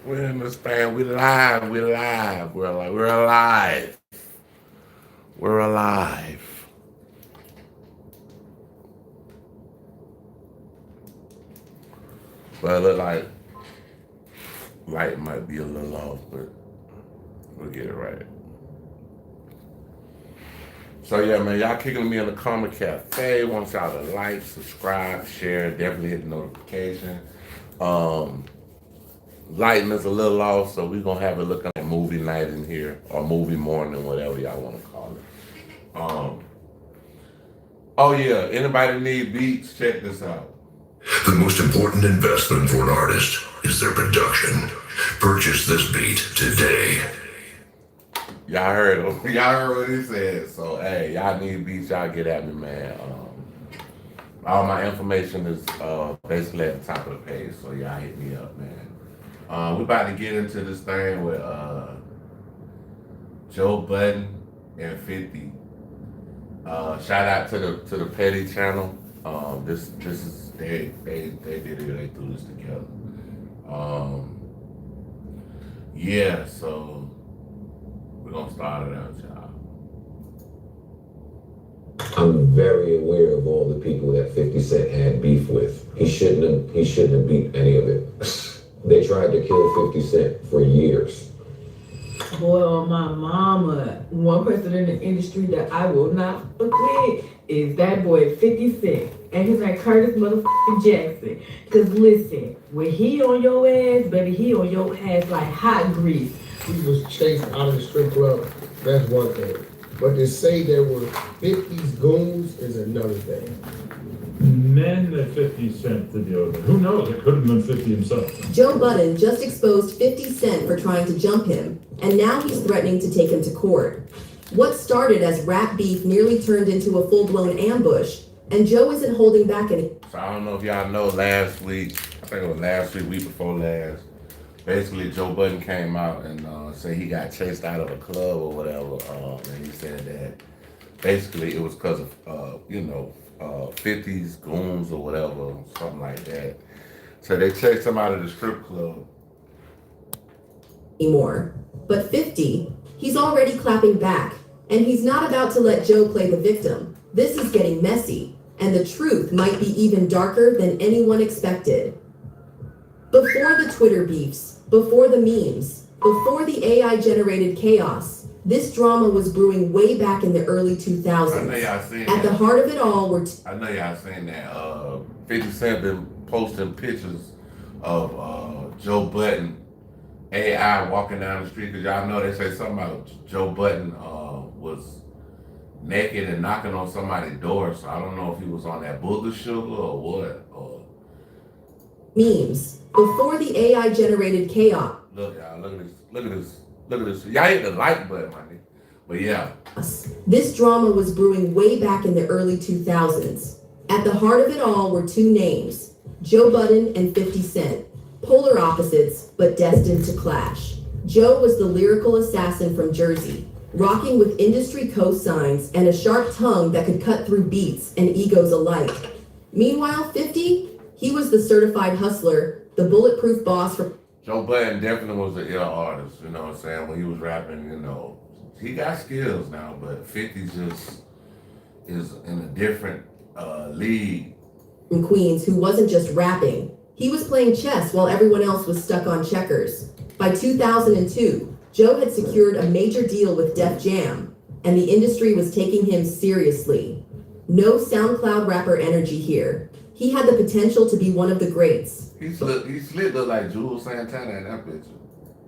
We understand. We live. We live. We're alive. We're alive. But it look like light might be a little off, but we'll get it right. So yeah, man, y'all kicking me in the Karma Cafe. Want y'all to like, subscribe, share, definitely hit the notification. Um, Lighting is a little off, so we're gonna have it looking like movie night in here or movie morning, whatever y'all want to call it. Oh yeah, anybody need beats? Check this out. The most important investment for an artist is their production. Purchase this beat today. Y'all heard him. Y'all heard what he said. So hey, y'all need beats, y'all get at me, man. All my information is basically at the top of the page, so y'all hit me up, man. We about to get into this thing with Joe Budden and 50. Shout out to the Petty channel. This is they did it. They threw this together. Yeah, so we're gonna start it out, y'all. I'm very aware of all the people that 50 Cent had beef with. He shouldn't have beat any of it. They tried to kill 50 Cent for years. Boy, on my mama, one person in the industry that I will not fuck with is that boy 50 Cent. And his name Curtis motherfucking Jackson. Cause listen, when he on your ass, baby, he on your ass like hot grease. He was chased out of the strip club. That's one thing. But to say there were 50's goons is another thing. Men that 50 Cent to the other. Who knows? It could have been 50 himself. Joe Budden just exposed 50 Cent for trying to jump him, and now he's threatening to take him to court. What started as rap beef nearly turned into a full-blown ambush, and Joe isn't holding back any. So I don't know if y'all know last week, I think it was last week before last, basically Joe Budden came out and said he got chased out of a club or whatever, and he said that basically it was because of, 50's goons or whatever, something like that. So they chased him out of the strip club. Anymore. But 50, he's already clapping back, and he's not about to let Joe play the victim. This is getting messy, and the truth might be even darker than anyone expected. Before the Twitter beefs, before the memes, before the AI-generated chaos, this drama was brewing way back in the early 2000s. I know y'all seen At that. the heart of it all were I know y'all seen that 50 Cent been posting pictures of Joe Budden AI walking down the street, because y'all know they say something about Joe Budden was naked and knocking on somebody's door, so I don't know if he was on that booger sugar or what. memes, before the AI-generated chaos. Look, y'all, look at this. Y'all hit the like button, my nigga. But yeah. This drama was brewing way back in the early 2000s. At the heart of it all were two names, Joe Budden and 50 Cent. Polar opposites, but destined to clash. Joe was the lyrical assassin from Jersey, rocking with industry cosigns and a sharp tongue that could cut through beats and egos alike. Meanwhile, 50, he was the certified hustler, the bulletproof boss for Joe Budden definitely was an ill artist, you know what I'm saying? When he was rapping, he got skills now, but 50 just is in a different league. from Queens who wasn't just rapping. He was playing chess while everyone else was stuck on checkers. By 2002, Joe had secured a major deal with Def Jam, and the industry was taking him seriously. No SoundCloud rapper energy here. He had the potential to be one of the greats. He slick look like Jules Santana in that picture.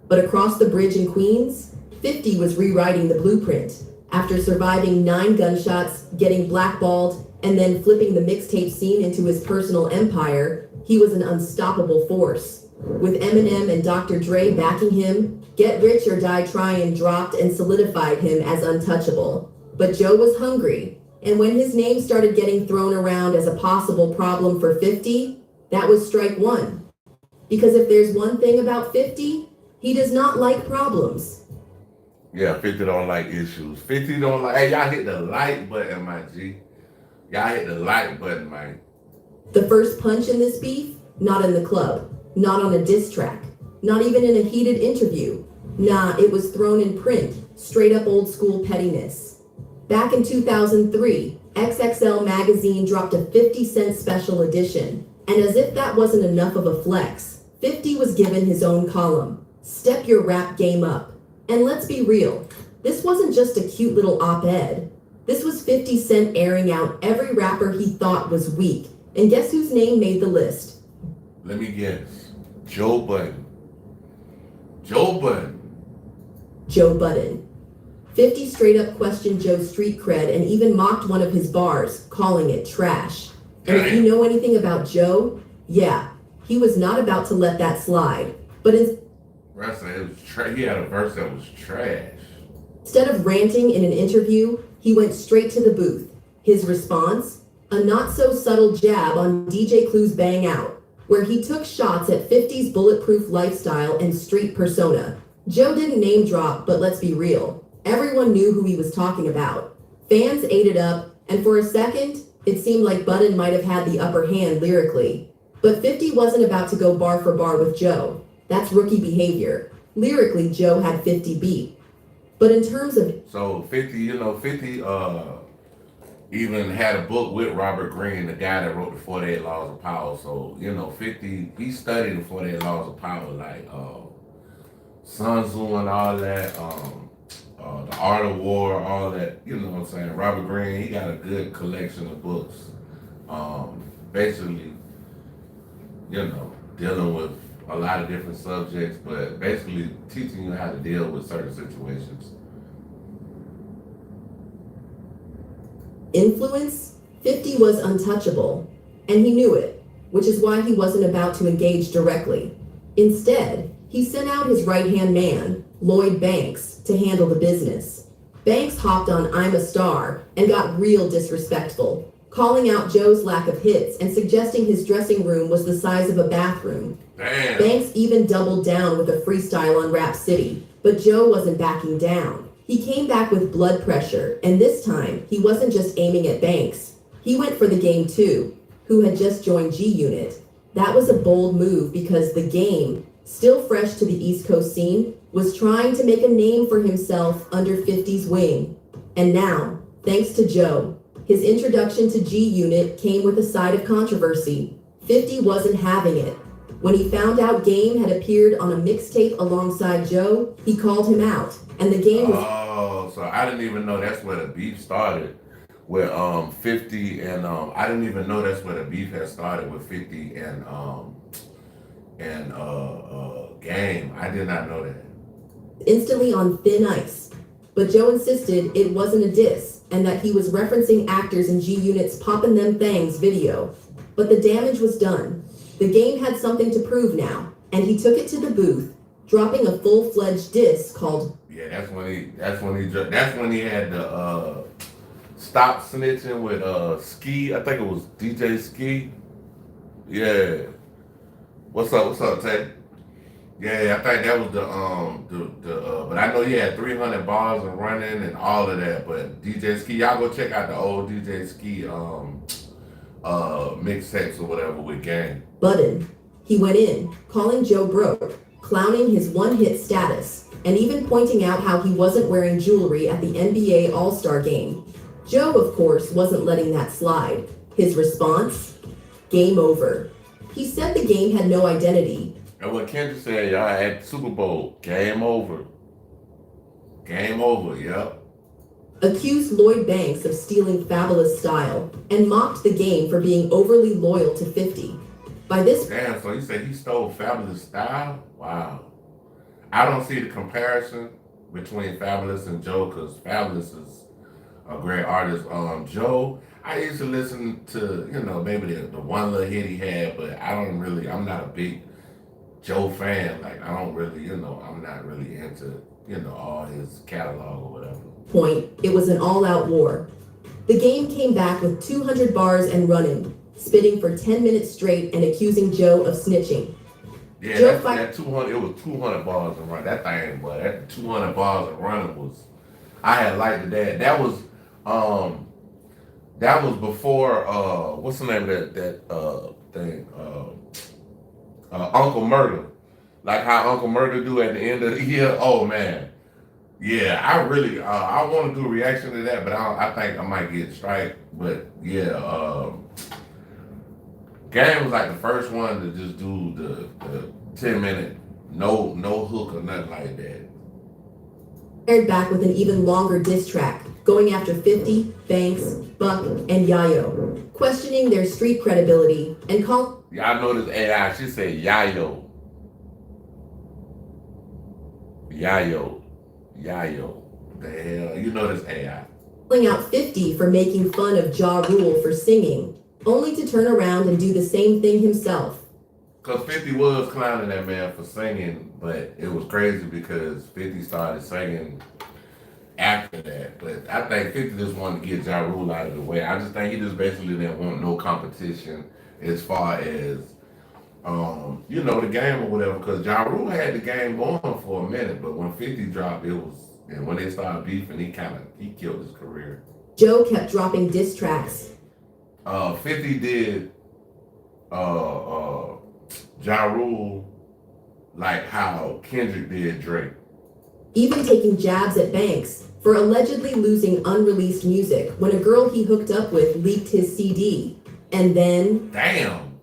But across the bridge in Queens, 50 was rewriting the blueprint. After surviving 9 gunshots, getting blackballed, and then flipping the mixtape scene into his personal empire, he was an unstoppable force. With Eminem and Dr. Dre backing him, Get Rich or Die Trying dropped and solidified him as untouchable. But Joe was hungry, and when his name started getting thrown around as a possible problem for 50, that was strike one. Because if there's one thing about 50, he does not like problems. Yeah, 50 don't like issues. 50 don't like, hey, y'all hit the like button, my G. Y'all hit the like button, man. The first punch in this beef, not in the club, not on a diss track. Not even in a heated interview. Nah, it was thrown in print. Straight up old school pettiness. Back in 2003, XXL magazine dropped a 50-cent special edition. And as if that wasn't enough of a flex, 50 was given his own column. Step your rap game up. And let's be real, this wasn't just a cute little op-ed. This was 50 Cent airing out every rapper he thought was weak. And guess whose name made the list? Let me guess. Joe Budden. Joe Budden. Joe Budden. 50 straight up questioned Joe's street cred and even mocked one of his bars, calling it trash. And if you know anything about Joe, yeah, he was not about to let that slide. But He had a verse that was trash. instead of ranting in an interview, he went straight to the booth. His response? A not so subtle jab on DJ Clue's Bang Out, where he took shots at 50's bulletproof lifestyle and street persona. Joe didn't name drop, but let's be real. Everyone knew who he was talking about. Fans ate it up, and for a second, it seemed like Budden might have had the upper hand lyrically. But 50 wasn't about to go bar for bar with Joe. That's rookie behavior. Lyrically, Joe had 50 beat. But in terms of... So 50, 50 even had a book with Robert Greene, the guy that wrote the 48 Laws of Power. So, 50, he studied the 48 Laws of Power, like Sun Tzu and all that, The Art of War, all that, you know what I'm saying? Robert Greene, he got a good collection of books. Basically, dealing with a lot of different subjects, but basically teaching you how to deal with certain situations. Influence? 50 was untouchable, and he knew it, which is why he wasn't about to engage directly. Instead, he sent out his right-hand man, Lloyd Banks, to handle the business. Banks hopped on I'm a Star and got real disrespectful, calling out Joe's lack of hits and suggesting his dressing room was the size of a bathroom. Damn. Banks even doubled down with a freestyle on Rap City, but Joe wasn't backing down. He came back with blood pressure, and this time, he wasn't just aiming at Banks. He went for the Game too, who had just joined G Unit. That was a bold move because the Game, still fresh to the East Coast scene, was trying to make a name for himself under 50's wing. And now, thanks to Joe, his introduction to G Unit came with a side of controversy. 50 wasn't having it. When he found out Game had appeared on a mixtape alongside Joe, he called him out, and the Game was... Oh, so I didn't even know that's where the beef started with 50 and I didn't even know that's where the beef had started with 50 and Game. I did not know that. Instantly on thin ice. But Joe insisted it wasn't a diss, and that he was referencing actors in G Unit's Poppin' Them Thangs video. But the damage was done. The Game had something to prove now, and he took it to the booth, dropping a full-fledged diss called... Yeah, that's when he had the Stop Snitching with Ski. I think it was DJ Ski. Yeah. What's up, Tay? Yeah, I think that was but I know he had 300 bars and running and all of that. But DJ Ski, y'all go check out the old DJ Ski mixtapes or whatever with Gang. Budden. He went in, calling Joe broke, clowning his one-hit status, and even pointing out how he wasn't wearing jewelry at the NBA All-Star game. Joe, of course, wasn't letting that slide. His response? Game over. He said the Game had no identity. And what Kendrick said, y'all, at Super Bowl, game over. Game over, yep. Accused Lloyd Banks of stealing Fabulous style, and mocked the Game for being overly loyal to 50. By this... Damn, so you say he stole Fabulous style? Wow. I don't see the comparison between Fabulous and Joe, because Fabulous is a great artist. Joe, I used to listen to, maybe the one little hit he had, but I'm not a big Joe fan. Like, I don't really, I'm not really into, all his catalog or whatever. Point, it was an all-out war. The Game came back with 200 bars and running, spitting for 10 minutes straight and accusing Joe of snitching. Yeah, that 200, it was 200 bars and running. That thing, boy, that 200 bars and running was, I had liked that. That was before, what's the name of that thing? Uncle Murder. like how Uncle Murder do at the end of the year. Oh man, yeah, I really, I want to do a reaction to that, but I think I might get strike. But yeah, Game was like the first one to just do the 10-minute no hook or nothing like that. Aired back with an even longer diss track, going after 50, Banks, Buck, and Yayo, questioning their street credibility and calling. Y'all know this AI, she said Yayo. Yayo. The hell, you know this AI. Calling out 50 for making fun of Ja Rule for singing, only to turn around and do the same thing himself. Because 50 was clowning that man for singing, but it was crazy because 50 started singing after that. But I think 50 just wanted to get Ja Rule out of the way. I just think he just basically didn't want no competition as far as, you know, the game or whatever. Because Ja Rule had the game going for a minute, but when 50 dropped, it was, and when they started beefing, he killed his career. Joe kept dropping diss tracks. 50 did Ja Rule like how Kendrick did Drake. Even taking jabs at Banks for allegedly losing unreleased music when a girl he hooked up with leaked his CD. And then... Damn.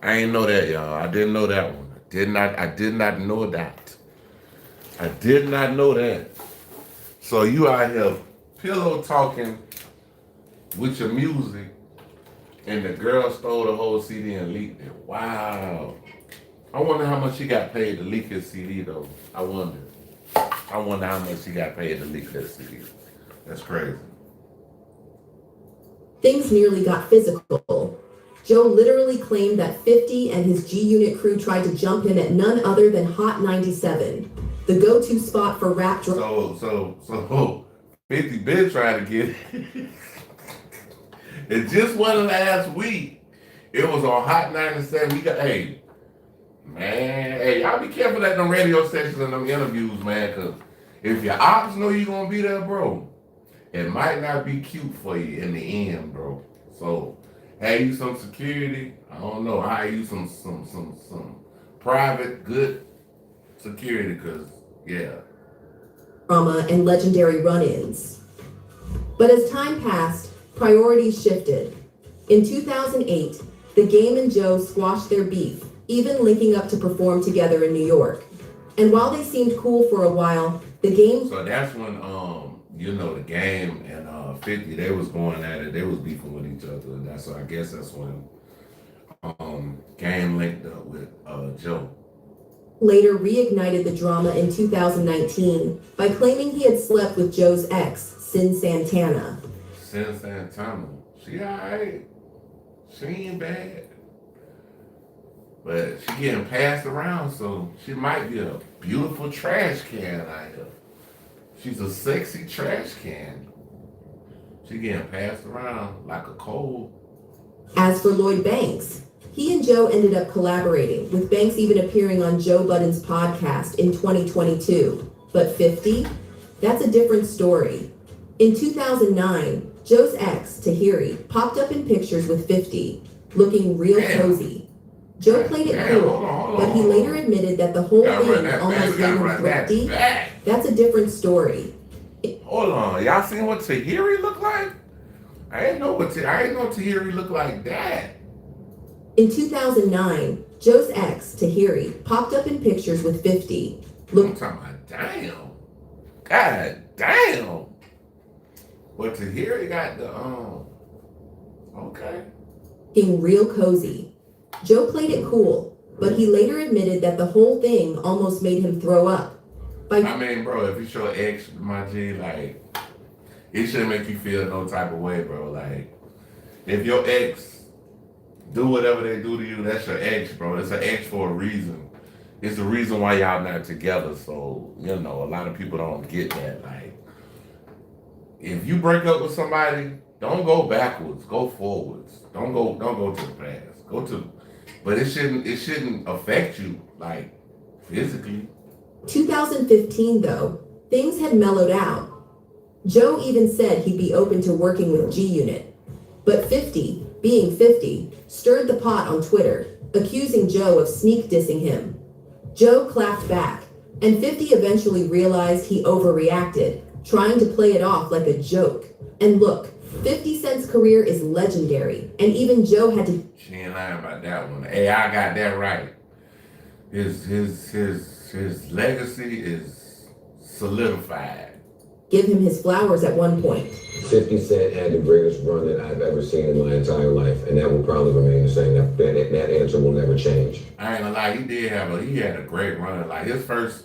I ain't know that, y'all. I didn't know that one. I did not know that. I did not know that. So you out here pillow talking with your music and the girl stole the whole CD and leaked it. Wow. I wonder how much she got paid to leak his CD though. I wonder how much she got paid to leak that CD. That's crazy. Things nearly got physical. Joe literally claimed that 50 and his G-Unit crew tried to jump in at none other than Hot 97, the go-to spot for rap. So 50 been trying to get it. It just wasn't last week. It was on Hot 97. Hey, y'all be careful at them radio stations and them interviews, man, because if your ops know you gonna be there, bro, it might not be cute for you in the end, bro. So, have you some security? I don't know. Hire you some private, good security, because, yeah. Drama and legendary run-ins. But as time passed, priorities shifted. In 2008, The Game and Joe squashed their beef, even linking up to perform together in New York. And while they seemed cool for a while, The Game... So that's when, you know, The Game and 50, they was going at it. They was beefing with each other. And so I guess that's when Game linked up with Joe. Later reignited the drama in 2019 by claiming he had slept with Joe's ex, Sin Santana. Sin Santana, she alright. She ain't bad. But she getting passed around, so she might be a beautiful trash can out here. She's a sexy trash can. She getting passed around like a cold. As for Lloyd Banks, he and Joe ended up collaborating, with Banks even appearing on Joe Budden's podcast in 2022. But 50? That's a different story. In 2009, Joe's ex, Tahiri, popped up in pictures with 50, looking real cozy. Joe played it cool, but he later admitted that the whole thing almost made him thrifty. That's a different story. Hold on, y'all seen what Tahiri look like? I didn't know Tahiri looked like that. In 2009, Joe's ex, Tahiri, popped up in pictures with 50. I'm talking about, damn. God damn. But Tahiri got the, okay. Looking real cozy. Joe played it cool, but he later admitted that the whole thing almost made him throw up. I mean, bro, if it's your ex, my G, like, it shouldn't make you feel no type of way, bro. Like, if your ex do whatever they do to you, that's your ex, bro. It's an ex for a reason. It's the reason why y'all not together. So, you know, a lot of people don't get that. Like, if you break up with somebody, don't go backwards, go forwards. Don't go to the past. But it shouldn't affect you, like, physically. 2015, though, things had mellowed out. Joe even said he'd be open to working with G-Unit. But 50, being 50, stirred the pot on Twitter, accusing Joe of sneak dissing him. Joe clapped back, and 50 eventually realized he overreacted, trying to play it off like a joke. And look, 50 Cent's career is legendary, and even Joe had to She ain't lying about that one. Hey, I got that right. His legacy is solidified. give him his flowers at one point. 50 Cent had the greatest run that I've ever seen in my entire life, and that will probably remain the same. That answer will never change. I ain't gonna lie, he had a great run. Like his first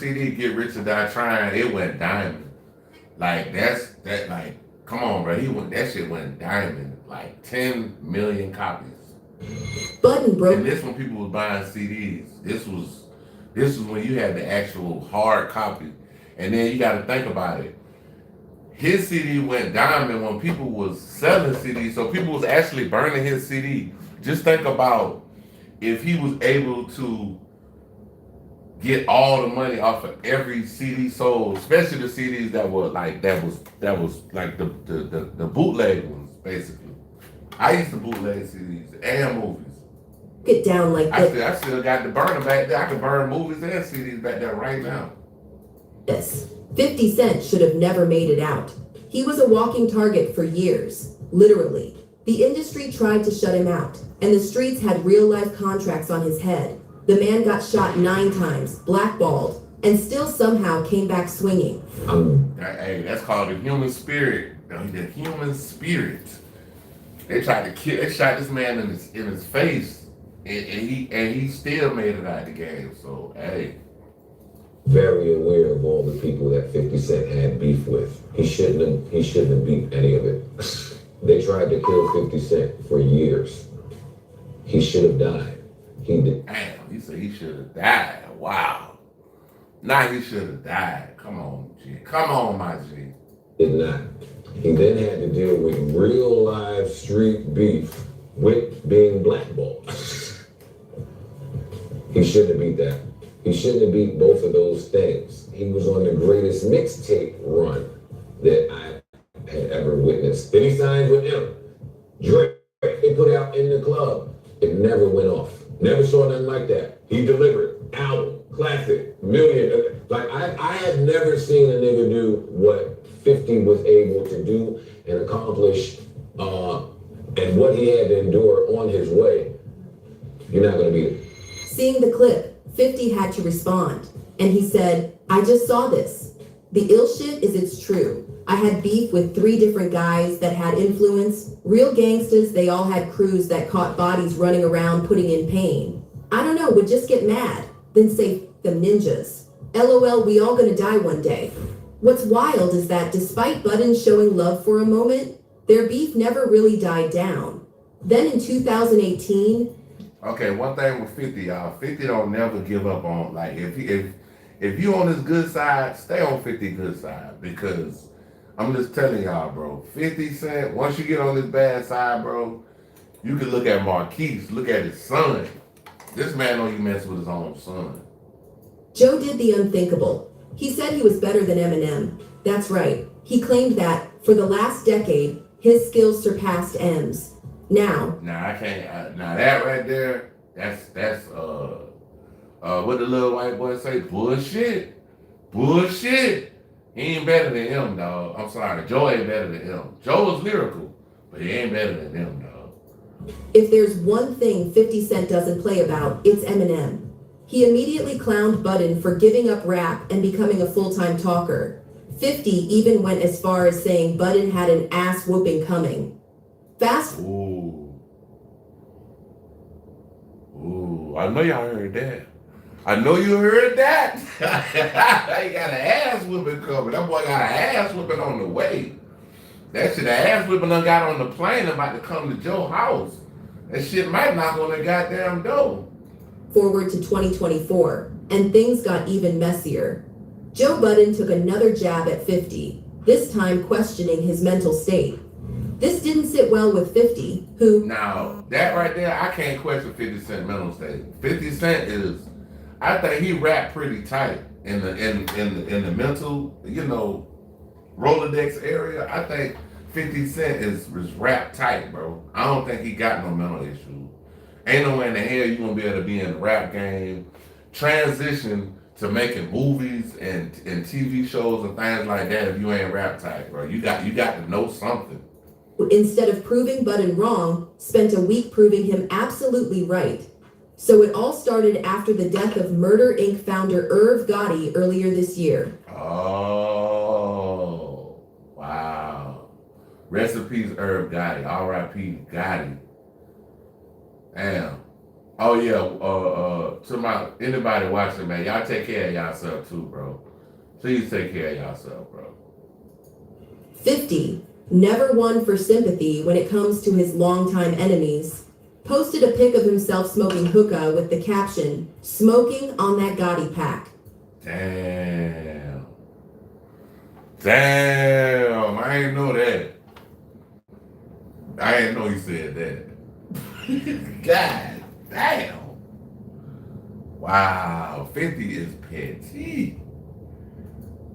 CD, Get Rich or Die Trying, it went diamond. Like come on, bro. That shit went diamond. Like 10 million copies. Budden broke. And this when people was buying CDs. This was when you had the actual hard copy. And then you gotta think about it. His CD went diamond when people was selling CDs, so people was actually burning his CD. Just think about if he was able to get all the money off of every CD sold, especially the CDs that was like the bootleg ones, basically. I used to bootleg CDs and movies. Get down like this. I still got the burner back there. I can burn movies and CDs back there right now. 50 Cent should have never made it out. He was a walking target for years, literally. The industry tried to shut him out, and the streets had real-life contracts on his head. The man got shot 9 times, blackballed, and still somehow came back swinging. Hey, that's called the human spirit. The human spirit. They tried to kill. They shot this man in his face, and he still made it out of the game. So hey. Very aware of all the people that 50 Cent had beef with. He shouldn't have beat any of it. They tried to kill 50 Cent for years. He should have died. He did. Damn, he said he should have died. Wow. Now he should have died. Come on, G. Come on, my G. Did not. He then had to deal with real live street beef with being blackballed. He shouldn't have beat that. He shouldn't have beat both of those things. He was on the greatest mixtape run that I had ever witnessed. Then he signed with him. Drake, they put out In the Club. It never went off. Never saw nothing like that. He delivered. Album, classic, million. Like, I had never seen a nigga do what 50 was able to do and accomplish, and what he had to endure on his way. You're not going to beat it. Seeing the clip, 50 had to respond, and he said, "I just saw this. The ill shit is it's true. I had beef with 3 different guys that had influence, real gangsters. They all had crews that caught bodies running around putting in pain. I don't know, would just get mad, then say, them ninjas. LOL, we all gonna die one day." What's wild is that despite Budden showing love for a moment, their beef never really died down. Then in 2018, Okay, one thing with 50, y'all. 50 don't never give up on, like, if you on his good side, stay on 50 good side. Because I'm just telling y'all, bro, 50 Cent, once you get on his bad side, bro, you can look at Marquise, look at his son. This man don't even mess with his own son. Joe did the unthinkable. He said he was better than Eminem. That's right. He claimed that, for the last decade, his skills surpassed M's. Now I can't. Now that right there, that's what the little white boy say? Bullshit. He ain't better than him, dog. I'm sorry, Joe ain't better than him. Joe is lyrical, but he ain't better than him, dog. if there's one thing 50 Cent doesn't play about, it's Eminem. He immediately clowned Budden for giving up rap and becoming a full-time talker. 50 even went as far as saying Budden had an ass whooping coming. Ooh, I know y'all heard that. I know you heard that. He got an ass whipping coming. That boy got an ass whipping on the way. That shit, the ass whipping done got on the plane about to come to Joe's house. That shit might knock on the goddamn door. Forward to 2024, and things got even messier. Joe Budden took another jab at 50, this time questioning his mental state. This didn't sit well with 50, who... Now, that right there, I can't question 50 Cent mental state. 50 Cent is, I think he rapped pretty tight in the mental, Rolodex area. I think 50 Cent is rap tight, bro. I don't think he got no mental issues. Ain't no way in the hell you gonna be able to be in the rap game, transition to making movies and TV shows and things like that if you ain't rap type, bro. You got to know something. Instead of proving Budden wrong, spent a week proving him absolutely right. So it all started after the death of Murder Inc. founder Irv Gotti earlier this year. Oh, wow. Rest in peace, Irv Gotti. R.I.P. Gotti. Damn. Oh yeah. To anybody watching, man, y'all take care of yourself too, bro. Please take care of yourself, bro. 50, never one for sympathy when it comes to his longtime enemies, posted a pic of himself smoking hookah with the caption, "Smoking on that Gotti pack." Damn. Damn. I ain't know that. I ain't know he said that. God damn. Wow. 50 is petty.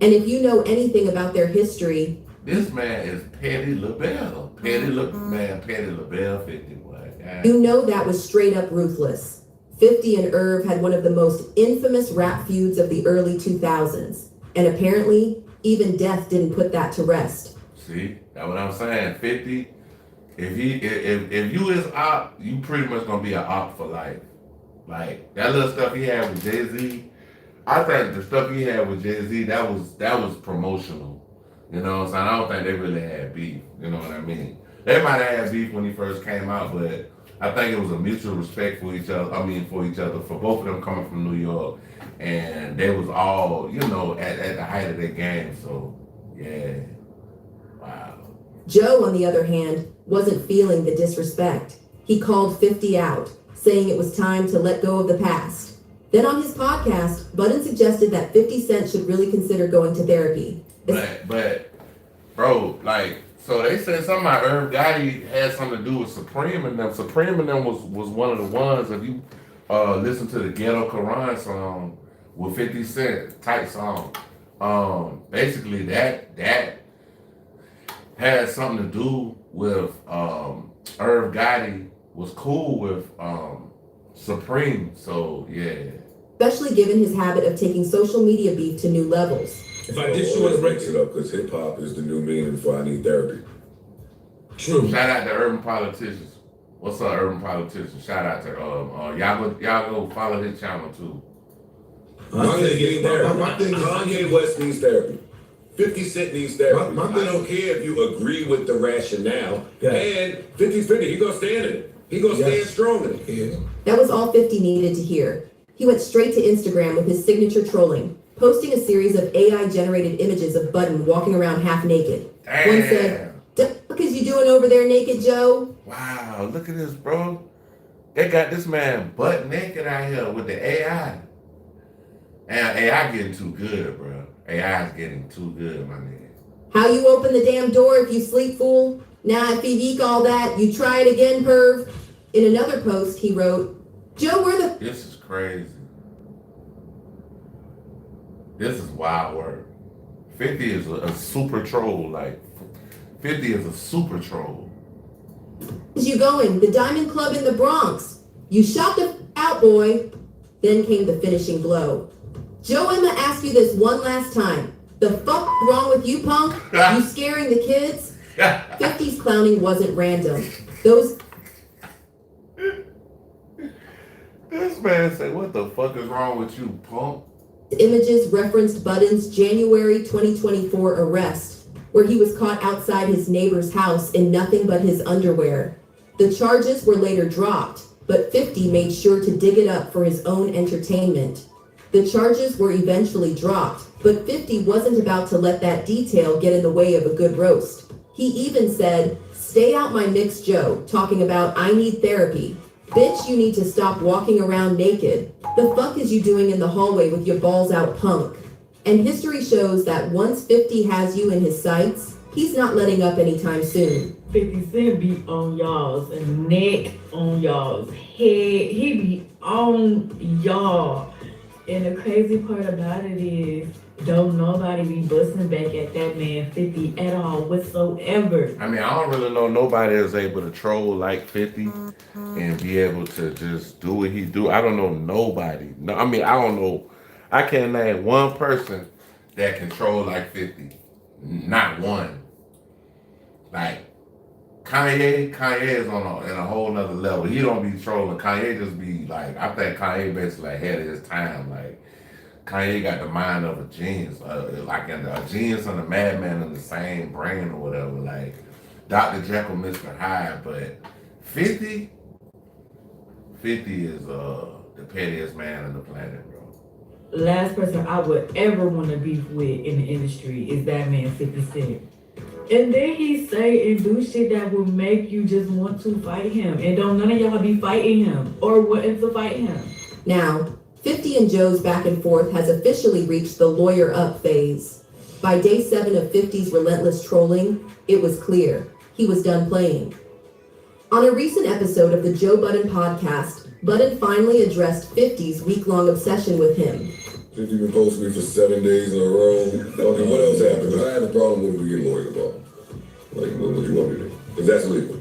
And if you know anything about their history, This man is Petty LaBelle. Petty LaBelle 50, boy. God. you know that was straight up ruthless. 50 and Irv had one of the most infamous rap feuds of the early 2000s. And apparently, even death didn't put that to rest. See, that's what I'm saying. 50. If you is op, you pretty much gonna be an op for life. Like that little stuff he had with Jay-Z. I think the stuff he had with Jay-Z, that was promotional. You know what I'm saying? I don't think they really had beef. You know what I mean? They might have had beef when he first came out, but I think it was a mutual respect for each other. For each other, for both of them coming from New York, and they was all, at the height of their game. So yeah, wow. Joe, on the other hand, wasn't feeling the disrespect. He called 50 out, saying it was time to let go of the past. Then on his podcast, Budden suggested that 50 Cent should really consider going to therapy. But bro, so they said something about Irv Gotti had something to do with Supreme and them. Supreme and them was one of the ones, if you listen to the Ghetto Quran song with 50 Cent type song, basically that had something to do with Irv Gotti was cool with Supreme, so yeah. Especially given his habit of taking social media beef to new levels. If I did you want to break it up, because hip hop is the new meaning for I need therapy. True. Shout out to Urban Politicians. What's up, Urban Politicians? Shout out to y'all go follow his channel too. Kanye West needs therapy. 50 Cent needs therapy. I don't care if you agree with the rationale. Yeah. And 50's 50, he gonna stand in it. He gonna stand strong in it. Yeah. That was all 50 needed to hear. He went straight to Instagram with his signature trolling, posting a series of AI-generated images of Budden walking around half naked. Damn. One said, "What is you doing over there naked, Joe?" Wow, look at this, bro. They got this man butt naked out here with the AI. And AI getting too good, bro. AI is getting too good, my nigga. "How you open the damn door if you sleep, fool? Nah, if you eek all that, you try it again, perv." In another post, he wrote, "Joe, where the..." This is crazy. This is wild work. 50 is a super troll. 50 is a super troll. "Is you going? The Diamond Club in the Bronx. You shot the out, boy." Then came the finishing blow. "Joe, I'ma ask you this one last time. The fuck wrong with you, punk? You scaring the kids?" 50's clowning wasn't random. Those... This man said, "What the fuck is wrong with you, punk?" images referenced Budden's January 2024 arrest, where he was caught outside his neighbor's house in nothing but his underwear. The charges were later dropped, but 50 made sure to dig it up for his own entertainment. The charges were eventually dropped, but 50 wasn't about to let that detail get in the way of a good roast. He even said, "Stay out my mix, Joe," talking about "I need therapy. Bitch, you need to stop walking around naked. The fuck is you doing in the hallway with your balls out, punk?" And history shows that once 50 has you in his sights, he's not letting up anytime soon. 50 Cent be on y'all's neck, on y'all's head. He be on y'all. And the crazy part about it is, Don't nobody be busting back at that man 50 at all whatsoever. I mean, I don't really know nobody that's able to troll like 50 and be able to just do what he do. I don't know nobody. No, I mean, I don't know. I can't name one person that can troll like 50. Not one. Like Kanye is in a whole nother level. He don't be trolling. Kanye just be like, I think Kanye basically ahead of his time. Like Kanye got the mind of a genius, like a genius and a madman in the same brain or whatever. Like Dr. Jekyll, Mr. Hyde, but 50 is the pettiest man on the planet, bro. Last person I would ever want to beef with in the industry is that man 50 Cent. And then he say and do shit that will make you just want to fight him. And don't none of y'all be fighting him or wanting to fight him. Now, 50 and Joe's back and forth has officially reached the lawyer up phase. By day 7 of 50's relentless trolling, it was clear he was done playing. On a recent episode of the Joe Budden podcast, Budden finally addressed 50's week-long obsession with him. 50 been posting me for 7 days in a row. Fucking what else happened? Because I had a problem with we get lawyers involved. Like, what would you want me to do? Because that's illegal.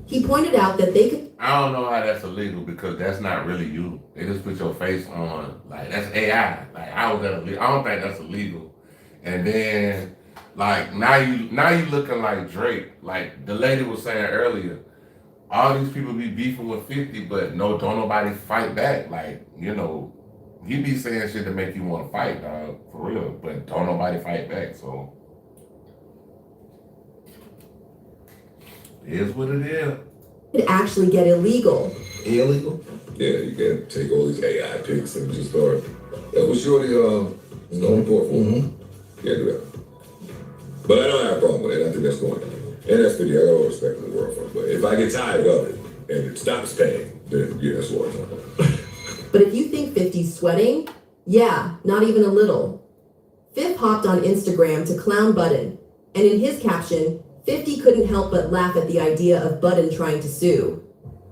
He pointed out that they could. I don't know how that's illegal because that's not really you. They just put your face on, like, that's AI. Like, I don't think that's illegal. And then, like, now you looking like Drake. Like the lady was saying earlier, all these people be beefing with 50, but don't nobody fight back. Like, you know, he be saying shit to make you want to fight, dog, for real. But don't nobody fight back, so it is what it is. Could actually get illegal. Illegal? Yeah, you can't take all these AI pics and just start. That was Shorty is known for. Can't do that. But I don't have a problem with it. I think that's going on. And that's 50. I got all respect in the world for it. But if I get tired of it and it stops paying, then yeah, that's what I'm talking about. But if you think 50's sweating, yeah, not even a little. Fifth hopped on Instagram to clown Budden, and in his caption, 50 couldn't help but laugh at the idea of Budden trying to sue.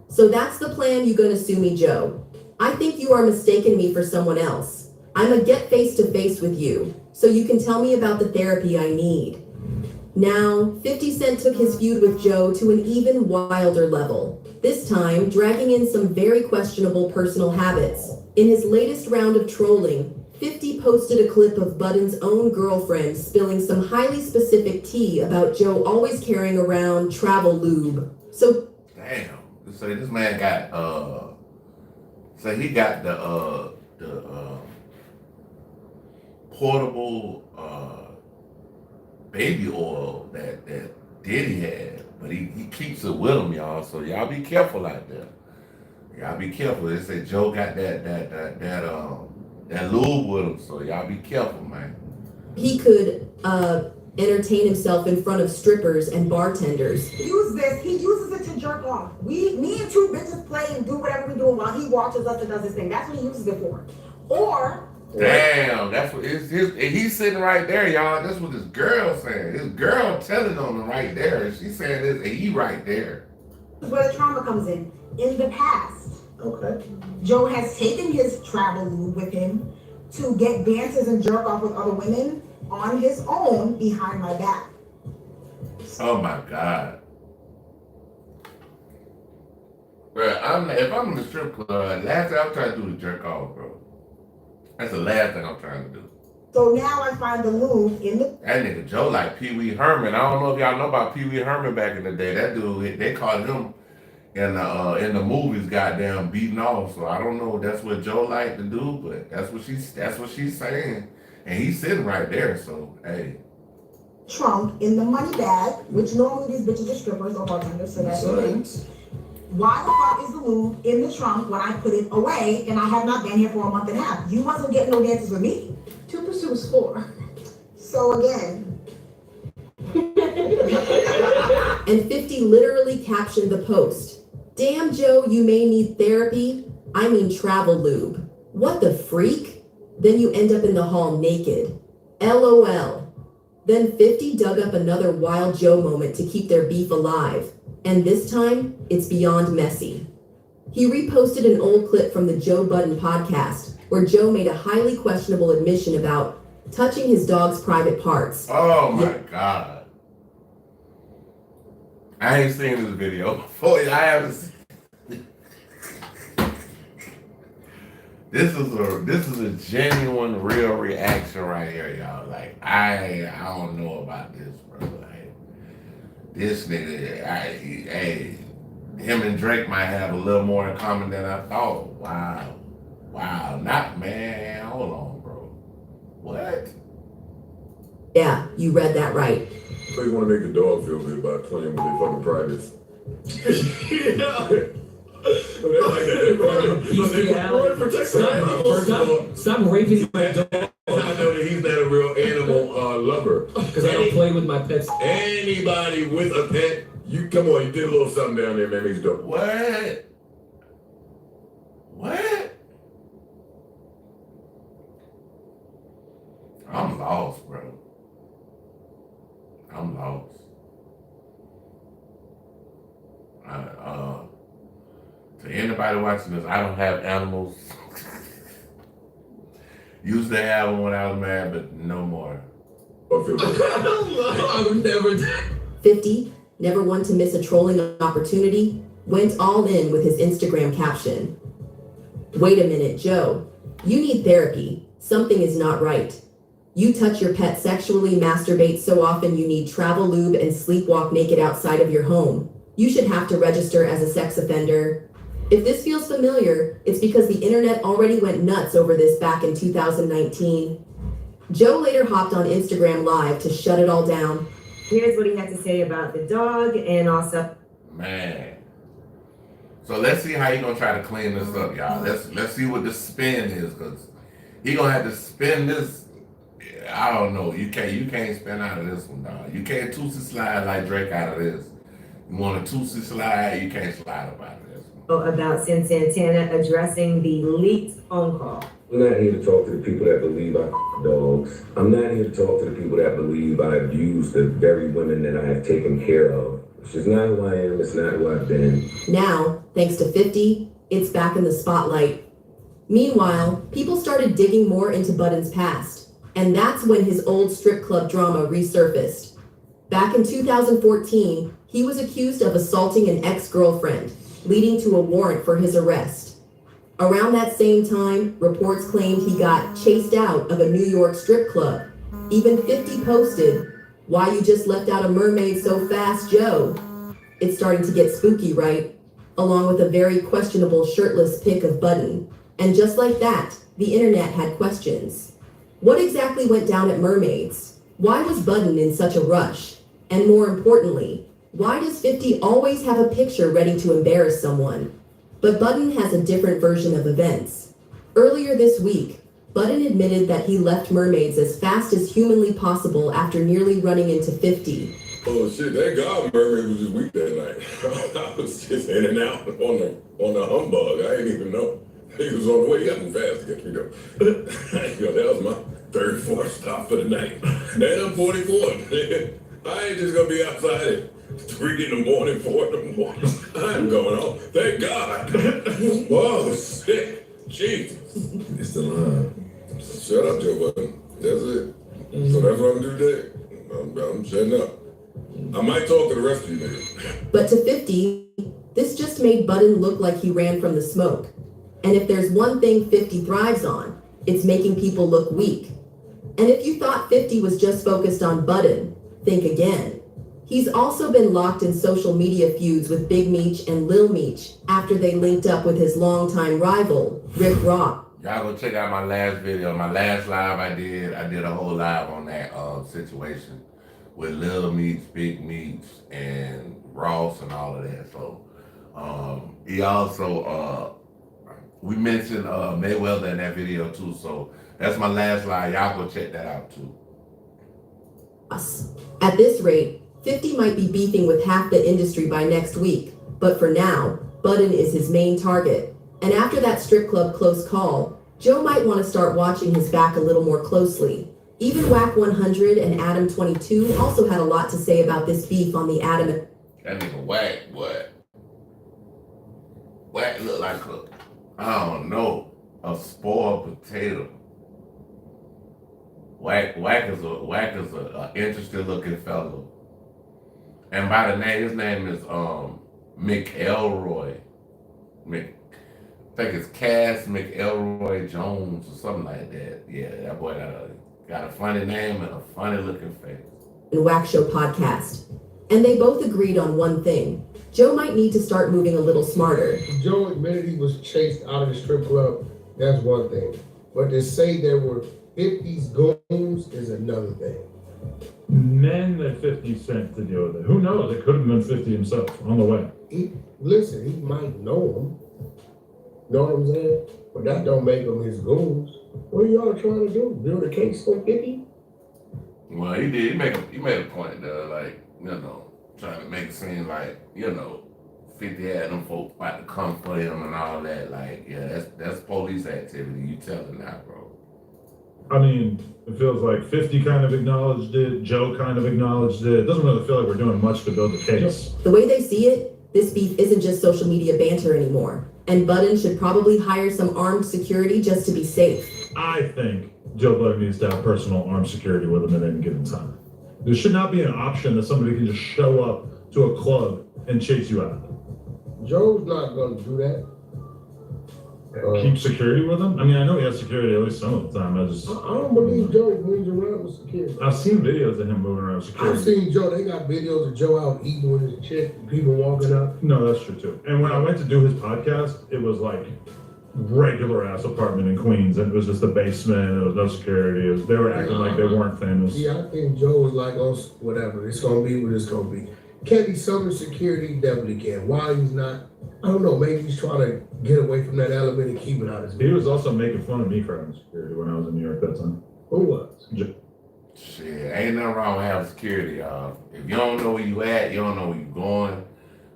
So that's the plan, you gonna sue me, Joe. I think you are mistaking me for someone else. I'ma get face to face with you, so you can tell me about the therapy I need. Now, 50 Cent took his feud with Joe to an even wilder level, this time dragging in some very questionable personal habits. In his latest round of trolling, 50 posted a clip of Budden's own girlfriend spilling some highly specific tea about Joe always carrying around travel lube. So, damn. So this man got so he got the portable baby oil that Diddy had, but he keeps it with him, y'all. So y'all be careful out there. Y'all be careful. They say Joe got that lube with him, so y'all be careful, man. he could entertain himself in front of strippers and bartenders. He uses it to jerk off. Me and two bitches play and do whatever we do while he watches us and does his thing. That's what he uses it for. Or damn, that's what he's sitting right there, y'all. That's what this girl saying. His girl telling on him right there. She's saying this, and he right there. where the trauma comes in. In the past, Okay. Joe has taken his travel lube with him to get dances and jerk off with other women on his own behind my back. Oh my God. Bro, if I'm in the strip club, last thing I'm trying to do is jerk off, bro. That's the last thing I'm trying to do. So now I find the lube in the That nigga Joe like Pee Wee Herman. I don't know if y'all know about Pee Wee Herman back in the day. That dude, they called him in the movies goddamn beating off. So I don't know if that's what Joe like to do, but that's what she's saying. And he's sitting right there, so hey. trunk, in the money bag, which normally these bitches are strippers or bartenders, so that's the thing. Why the fuck is the lube in the trunk when I put it away and I have not been here for a month and a half? You wasn't getting no dances with me. 2 pursues 4. So again. And 50 literally captioned the post. Damn, Joe, you may need therapy. I mean travel lube. What the freak? Then you end up in the hall naked. LOL. Then 50 dug up another Wild Joe moment to keep their beef alive. And this time, it's beyond messy. He reposted an old clip from the Joe Budden podcast, where Joe made a highly questionable admission about touching his dog's private parts. Oh my God. I ain't seen this video before. I haven't seen. This is a genuine, real reaction right here, y'all. Like, I don't know about this, bro. Like, this nigga, him and Drake might have a little more in common than I thought. Wow, not, man, hold on, bro. What? Yeah, you read that right. So you want to make the dog feel good about playing with their fucking privates. Stop raping my dog. I know that he's not a real animal lover. Because I don't play with my pets. Anybody with a pet, you come on, you did a little something down there, man, makes dope. What? I'm lost, bro. I'm lost. To anybody watching this, I don't have animals. Used to have them when I was married, but no more. I would never. 50, never one to miss a trolling opportunity, went all in with his Instagram caption. Wait a minute, Joe. You need therapy. Something is not right. You touch your pet sexually, masturbate so often you need travel lube and sleepwalk naked outside of your home. You should have to register as a sex offender. If this feels familiar, it's because the internet already went nuts over this back in 2019. Joe later hopped on Instagram Live to shut it all down. Here's what he had to say about the dog and also... Man. So let's see how he gonna try to clean this up, y'all. Let's see what the spin is, because he gonna have to spin this. I don't know. You can't spin out of this one, dog. You can't Tootsie slide like Drake out of this. You want a Tootsie slide, you can't slide up out of this one. About Sin Santana addressing the leaked phone call. I'm not here to talk to the people that believe I dogs. I'm not here to talk to the people that believe I abuse the very women that I have taken care of. It's just not who I am. It's not who I've been. Now, thanks to 50, it's back in the spotlight. Meanwhile, people started digging more into Budden's past, and that's when his old strip club drama resurfaced. Back in 2014, he was accused of assaulting an ex-girlfriend, leading to a warrant for his arrest. Around that same time, reports claimed he got chased out of a New York strip club. Even 50 posted, "Why you just left out a mermaid so fast, Joe?" It's starting to get spooky, right? Along with a very questionable shirtless pic of Budden. And just like that, the internet had questions. What exactly went down at Mermaids? Why was Budden in such a rush? And more importantly, why does 50 always have a picture ready to embarrass someone? But Budden has a different version of events. Earlier this week, Budden admitted that he left Mermaids as fast as humanly possible after nearly running into 50. Oh shit, thank God Mermaid was just weak that night. I was just in and out on the humbug. I didn't even know. He was on the way. He got me fast to get me though. That was my 34th stop for the night. And I'm 44. I ain't just gonna be outside at 3 in the morning, 4 in the morning. I'm going home. Thank God. Oh shit. Jesus. It's the line. Shut up, Joe Budden. That's it. So that's what I'm gonna do today. I'm shutting up. I might talk to the rest of you niggas. But to 50, this just made Budden look like he ran from the smoke. And if there's one thing 50 thrives on, it's making people look weak. And if you thought 50 was just focused on Budden, think again. He's also been locked in social media feuds with Big Meech and Lil Meech after they linked up with his longtime rival, Rick Ross. Y'all go check out my last video, my last live I did a whole live on that situation with Lil Meech, Big Meech, and Ross and all of that. So he also we mentioned Mayweather in that video too. So that's my last live. Y'all go check that out too. At this rate, 50 might be beefing with half the industry by next week, but for now, Budden is his main target. And after that strip club close call, Joe might want to start watching his back a little more closely. Even Whack 100 and Adam 22 also had a lot to say about this beef on the Adam. That nigga Whack, what? Whack look like I don't know, a spoiled potato. Wack is a interesting looking fellow. And by the name, his name is McElroy. I think it's Cass McElroy Jones or something like that. Yeah, that boy got a funny name and a funny looking face. And Whack Show podcast. And they both agreed on one thing. Joe might need to start moving a little smarter. Joe admitted he was chased out of the strip club. That's one thing. But to say there were 50s goons is another thing. Men that 50 Cent to deal with it. Who knows? It could have been 50 himself on the way. He might know him. Know what I'm saying? But that don't make them his goons. What are y'all trying to do? Build a case for 50? Well, he did. He made a point there, like, trying to make it seem like, 50 had them folks about to come for him and all that. Like, yeah, that's police activity. You telling that, bro. I mean, it feels like 50 kind of acknowledged it. Joe kind of acknowledged it. It doesn't really feel like we're doing much to build the case. The way they see it, this beef isn't just social media banter anymore. And Budden should probably hire some armed security just to be safe. I think Joe Budden needs to have personal armed security with him at any given time. There should not be an option that somebody can just show up to a club and chase you out. Joe's not going to do that. Keep security with him? I mean, I know he has security at least some of the time. I don't believe Joe moves around with security. I've seen videos of him moving around with security. I've seen Joe. They got videos of Joe out eating with his chick and people walking up. No, that's true too. And when I went to do his podcast, it was like regular ass apartment in Queens, and it was just the basement. There was no security. They were acting like they weren't famous. Yeah, I think Joe was like, oh, whatever. It's gonna be what it's gonna be. Can he summon security? Definitely can. Why he's not? I don't know. Maybe he's trying to get away from that element and keep it out of his. He was also making fun of me for having security when I was in New York that time. Who was? Shit, ain't nothing wrong with having security, y'all. If you don't know where you at, you don't know where you going.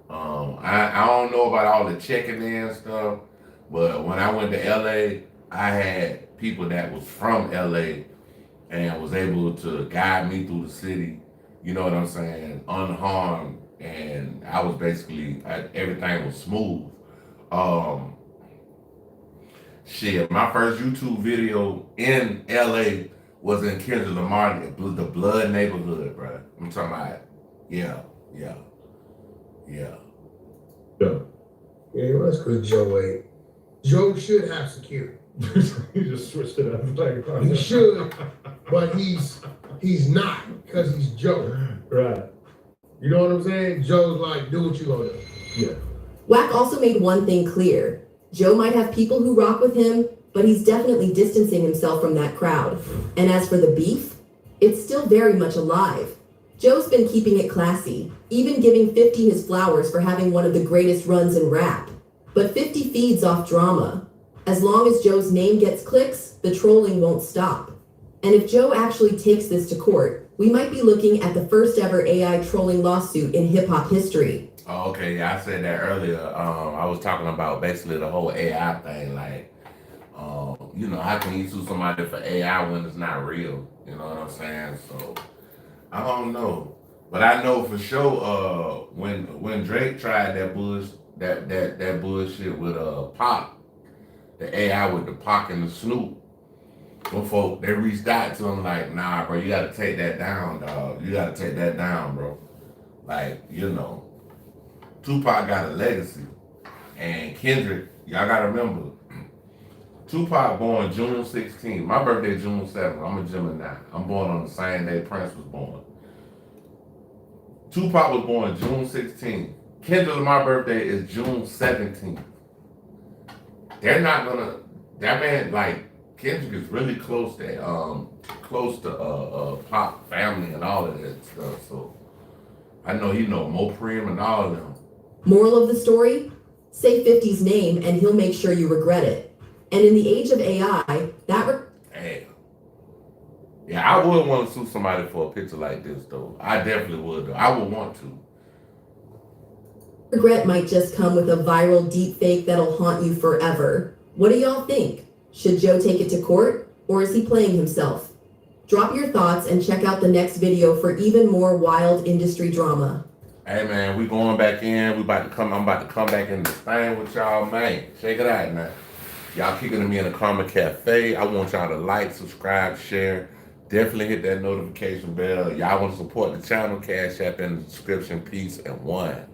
I don't know about all the checking in stuff, but when I went to LA, I had people that was from LA and was able to guide me through the city. You know what I'm saying? Unharmed, and I was basically everything was smooth. Shit, my first YouTube video in LA was in Kendrick Lamar, the Blood neighborhood, bro. I'm talking about, yeah. Yeah, that's because Joe ain't. Joe should have security. He just switched it up. He should, but he's not because he's Joe. Right. You know what I'm saying? Joe's like, do what you gonna do. Yeah. Wack also made one thing clear. Joe might have people who rock with him, but he's definitely distancing himself from that crowd. And as for the beef, it's still very much alive. Joe's been keeping it classy, even giving 50 his flowers for having one of the greatest runs in rap. But 50 feeds off drama. As long as Joe's name gets clicks, the trolling won't stop. And if Joe actually takes this to court, we might be looking at the first ever AI trolling lawsuit in hip-hop history. Oh, okay, yeah, I said that earlier. I was talking about basically the whole AI thing, like, how can you sue somebody for AI when it's not real? You know what I'm saying? So, I don't know. But I know for sure, when Drake tried that bullshit with Pop, the AI with the Pac and the Snoop, them folk, they reached out to him like, nah, bro, you gotta take that down, dog. You gotta take that down, bro. Like, Tupac got a legacy. And Kendrick, y'all gotta remember, Tupac born June 16th. My birthday June 7th. I'm a Gemini. I'm born on the same day Prince was born. Tupac was born June 16th. Kendrick, my birthday is June 17th. They're not gonna, that man, like, Kendrick is really close to Pop family and all of that stuff. So I know he know Moprim and all of them. Moral of the story? Say 50's name and he'll make sure you regret it. And in the age of AI, Hey. Yeah, I would want to sue somebody for a picture like this, though. I definitely would, though. I would want to. regret might just come with a viral deepfake that'll haunt you forever. What do y'all think? Should Joe take it to court, or is he playing himself? Drop your thoughts and check out the next video for even more wild industry drama. Hey man, we going back in. I'm about to come back in this thing with y'all, man. Check it out now. Y'all kicking me in the Karma Cafe. I want y'all to like, subscribe, share, Definitely hit that notification bell. Y'all want to support the channel, Cash App in the description. Peace and one.